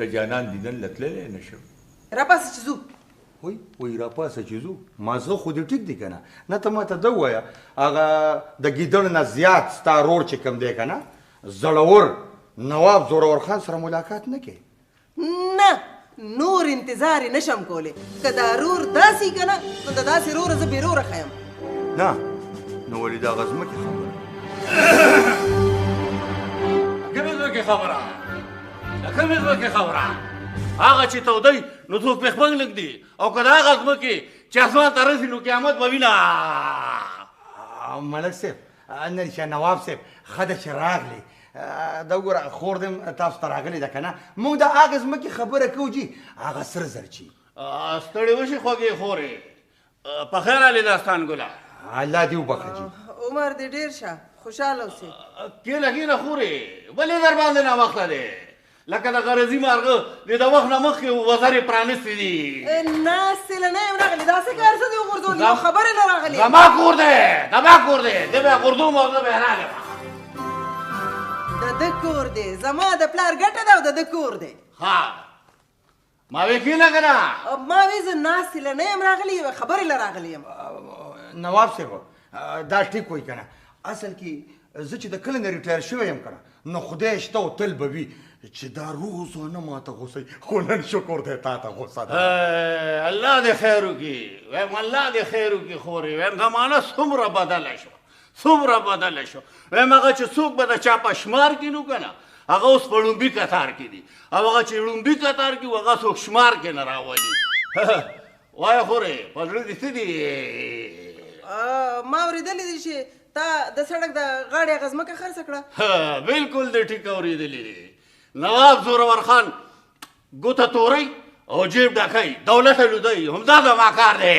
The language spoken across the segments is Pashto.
د جانان دیدن لتللی نشم. راپاسه چې ځو. وای راپاسه چې ځو. مازغه خو دې ټیک دی که نه؟ نه ته ماته ده ووایه هغه د ګیدړ نه زیات ستا رور چې کوم دی که نه زړور نواب زورور خان سره ملاقات نه کوي؟ نه نور انتظار یې نشم کولی. که دا رور داسې که نه نو د داسې روره زه بېروره ښیم. نه نو ولې دا غزمکې خبره کومې ځمکې خبره د کومې ځمکې خبره هغه چې تودی نو څوک پې خپل نږدي او که د هغه ځمکې چې اسمان ته رسي نو قیامت به وینه. ملک صاحب نه رښتیا نواب صاحب ښه ده چې راغلې دا وګوره خور دې تاسو ته راغلې ده که نه موږ د هغه ځمکې خبره کوو جي هغه سره زر چي ستړې وشي خوږې خورې په خیر علي داستان ګله الله دې وبخه جي عمر دې ډېر شه خوشحاله اوسې. کېله کېله خورې ولې در باندې ناوخته دی لکه د غرضي مارغه دې د وخت نه مخکې وزرې پرانیستې دي. ناستې له نه یم راغلې داسې کار څه دې وغورځولي یو خبرې نه راغلې. زما کور دی زما کور دی دې به یې غورځوم او زه به یې راغلم. د ده کور دی زما د پلار ګټه ده او د ده کور دی. ها ما وې کېله که نه ما وې زه ناستې له نه یم راغلې یوې خبرې له راغلې یم. نواب صاحب دا ټیک وایي که نه اصل کې زه چې د کله نه ریټایر شوی یم که نه نو خدای شته او تل به وي چې دا روزانه ماته غوسه خو نن شکر دی تا ته غوسه ده. الله دې خیر وکړي وایم الله دې خیر وکړي خورې وایم زمانه څومره بدله شوه څومره بدله شو وایم هغه چې څوک به د چا په شمار کې نو که نه هغه اوس په لومبي کتار کې دي او هغه چې لومبي کتار کې و هغه څوک شمار کې نه راولي. وایه خورې په زړه دې څه دي؟ ما اورېدلې دي چې تا د سړک د غاړې هغه ځمکه خرڅه کړه. بالکل دې ټیک اورېدلې دي. نواب زورور خان ګوته تورئ او جیب ډکئ دولت لودئ همدا زما کار دی.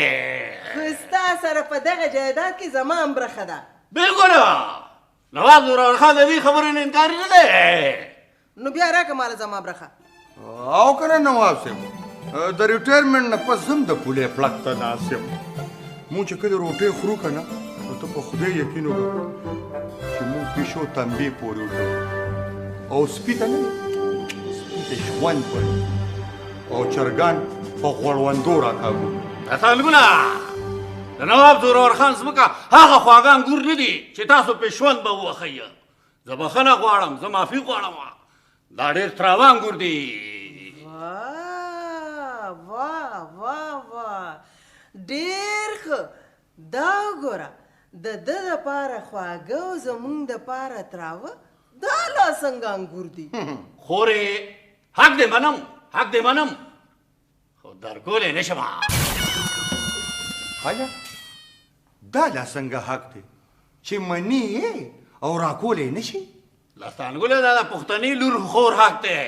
خو ستا سره په دغه جایداد کې زما هم برخه ده. بالکل نواب زورور خان د دې خبرې نه انکار نه دی. نو بیا راکړه ماله زما برخه. او که نه نواب صاحب د ریټایرمنټ نه پس هم د پولې پلک ته ناست یم. مونږ چې کله روټۍ خورو که نه نو ته په خدای یقین وکړه چې مونږ پیشو تنبې پورې وکړو او سپي ته نه سپي ته ژوند وایي او چرګان په غوړوندو راکاږو. اصالګونه د نواب زورور خان ځمکه هغه خواږه انګور نه دي چې تاسو پې ژوند به ووښئ. زه بخښنه غواړم زه معافي غواړم دا ډېر تراوه انګور دي. واه واه واه واه ډېر ښه. دا وګوره د ده دپاره خواږه او زمونږ دپاره تراوه دا لا څنګه انګور دي. خورې حق دې منم حق دې منم خو درکولی نه شم. آیا دا لا څنګه حق دی چې مني یې او راکولی نه شي؟ لستانګله دا د پښتني لور خور حق دی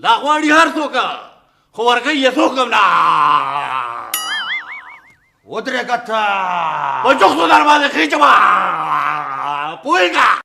دا غواړي هر څوک خو ورکوي یې څوک هم نه. ودرېږه ته په جوختو در باندې خېچمه پوهېږه